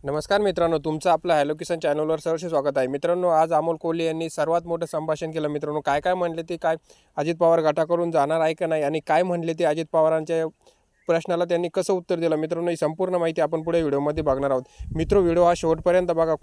नमस्कार मित्रांनो, तुमचं आपलं हॅलो किसान चॅनलवर सहर्ष स्वागत आहे. मित्रांनो, आज अमोल कोल्हे यांनी सर्वात मोठं संभाषण केलं. मित्रांनो, काय काय म्हणले ते, काय अजित पवार गटाकडून जाणार आहे का नाही आणि काय म्हणले ते अजित पवारांच्या प्रश्नाला त्यांनी कसं उत्तर दिलं. मित्रांनो, ही संपूर्ण माहिती आपण पुढे व्हिडिओमध्ये बघणार आहोत. व्हिडिओ हा शेवटपर्यंत बघा.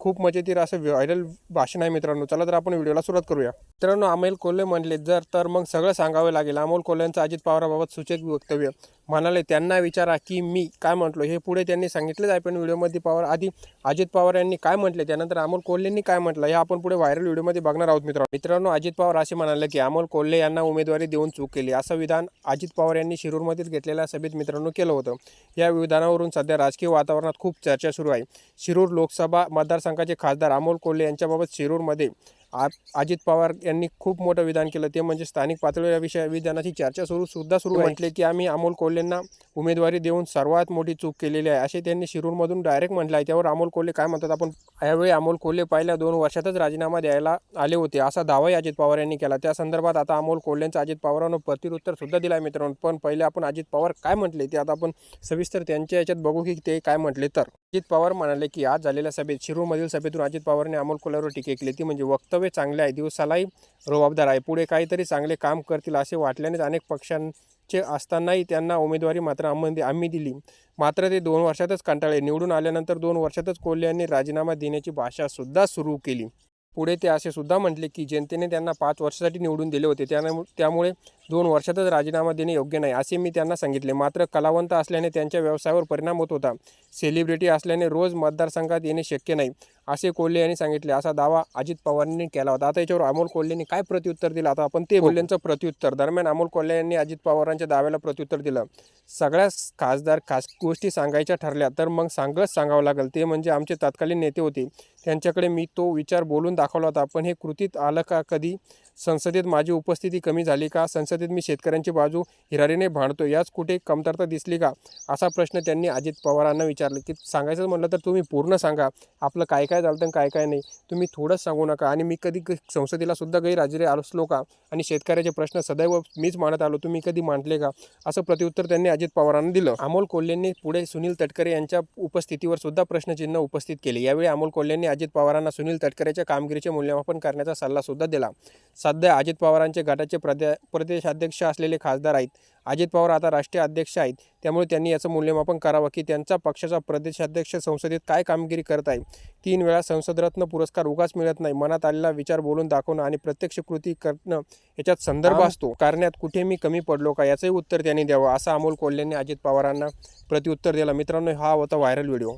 खूप मजेशीर असं व्हायरल भाषण आहे. मित्रांनो, चला तर आपण व्हिडिओला सुरुवात करूया. मित्रांनो, अमोल कोल्हे म्हणले तर मग सगळं सांगावं लागेल. अमोल कोल्हेंचं अजित पवारांबाबत सूचक वक्तव्य. म्हणाले, त्यांना विचारा की मी काय म्हटलो. हे पुढे त्यांनी सांगितलेच आहे. पण व्हिडिओमध्ये आधी अजित पवार यांनी काय म्हटले, त्यानंतर अमोल कोल्हेंनी काय म्हटलं, हे आपण पुढे व्हायरल व्हिडिओमध्ये बघणार आहोत. मित्रांनो, अजित पवार असे म्हणाले की अमोल कोल्हे यांना उमेदवारी देऊन चूक केली. असं विधान अजित पवार यांनी शिरूरमधील घेतलेल्या सभेत मित्रांनो केलं होतं. या विधानावरून सध्या राजकीय वातावरणात खूप चर्चा सुरू आहे. शिरूर लोकसभा मतदारसंघाचे खासदार अमोल कोल्हे यांच्याबाबत शिरूरमध्ये अजित पवार यांनी खूप मोठं विधान केलं. ते म्हणजे स्थानिक पातळीवर विधानाची चर्चा सुरू म्हटले की आम्ही अमोल कोल्हेंना उमेदवारी देऊन सर्वात मोठी चूक केलेली आहे, असे त्यांनी शिरूरमधून डायरेक्ट म्हटलं आहे. त्यावर अमोल कोल्हे काय म्हणतात आपण यावेळी. अमोल कोल्हे पहिल्या 2 वर्षातच राजीनामा द्यायला आले होते, असा दावाही अजित पवार यांनी केला. त्या संदर्भात आता अमोल कोल्हेंचं अजित पवारांना प्रत्युत्तर सुद्धा दिलं आहे. मित्रांनो, पण पहिले आपण अजित पवार काय म्हटले ते आता आपण सविस्तर त्यांच्या याच्यात बघू की ते काय म्हटले. तर अजित पवार म्हणाले की आज झालेल्या सभेत, शिरूरमधील सभेतून अजित पवारने अमोल कोल्हेवर टीका केली. ती म्हणजे वक्तव्य चांगले आहे, दिवसालाही रुबाबदार आहे, पुढे काहीतरी चांगले काम करतील असे वाटल्यानेच अनेक पक्षांचे असतानाही त्यांना उमेदवारी मात्र आम्ही दिली. मात्र ते 2 वर्षातच कंटाळले. निवडून आल्यानंतर 2 वर्षातच कोल्हे यांनी राजीनामा देण्याची भाषा सुद्धा सुरू केली. पुढे ते असे सुद्धा म्हटले की जनतेने त्यांना 5 वर्षासाठी निवडून दिले होते, त्यामुळे 2 वर्षातच राजीनामा देणे योग्य नाही असे मी त्यांना सांगितले. मात्र कलावंत असल्याने त्यांच्या व्यवसायावर परिणाम होत होता. सेलिब्रिटी असल्याने रोज मतदारसंघात येणे शक्य नाही असे कोल्हे यांनी सांगितले, असा दावा अजित पवारांनी केला होता. आता याच्यावर अमोल कोल्हेंनी काय प्रत्युत्तर दिलं आता आपण ते कोल्हेंचं प्रत्युत्तर. दरम्यान अमोल कोल्हे यांनी अजित पवारांच्या दाव्याला प्रत्युत्तर दिलं. सगळ्याच खासदार खास गोष्टी सांगायच्या ठरल्या तर मग सगळंच सांगावं लागेल. ते म्हणजे आमचे तत्कालीन नेते होते, त्यांच्याकडे मी तो विचार बोलून दाखवला होता. पण हे कृतीत आलं का? कधी संसदेत माझी उपस्थिती कमी झाली का? संसदेत मी शेतकऱ्यांची बाजू हिरारीने भांडतो, याच कुठे कमतरता दिसली का? असा प्रश्न त्यांनी अजित पवारांना विचारला. की सांगायचं म्हटलं तर तुम्ही पूर्ण सांगा, आपलं काय काय झालं काय काय नाही, तुम्ही थोडंच सांगू नका. आणि मी कधी संसदेला सुद्धा गैरहजेरी असलो का? आणि शेतकऱ्याचे प्रश्न सदैव मीच मांडत आलो, तुम्ही कधी मांडले का? असं प्रत्युत्तर त्यांनी अजित पवारांना दिलं. अमोल कोल्हेंनी पुढे सुनील तटकरे यांच्या उपस्थितीवर सुद्धा प्रश्नचिन्ह उपस्थित केले. यावेळी अमोल कोल्हेंनी अजित पवारांना सुनील तटकरेच्या कामगिरीचे मूल्यमापन करण्याचा सल्ला सुद्धा दिला. सध्या अजित पवारांचे गटाचे प्रदेशाध्यक्ष असलेले खासदार आहेत. अजित पवार आता राष्ट्रीय अध्यक्ष आहेत, त्यामुळे त्यांनी याचं मूल्यमापन करावं की त्यांचा पक्षाचा प्रदेशाध्यक्ष संसदेत काय कामगिरी करत आहे. 3 वेळा संसदरत्न पुरस्कार उगाच मिळत नाही. मनात आलेला विचार बोलून दाखवणं आणि प्रत्यक्ष कृती करणं याच्यात संदर्भ असतो. करण्यात कुठे मी कमी पडलो का, याचंही उत्तर त्यांनी द्यावं, असं अमोल कोल्हेंनी अजित पवारांना प्रत्युत्तर दिलं. मित्रांनो, हा होता व्हायरल व्हिडिओ.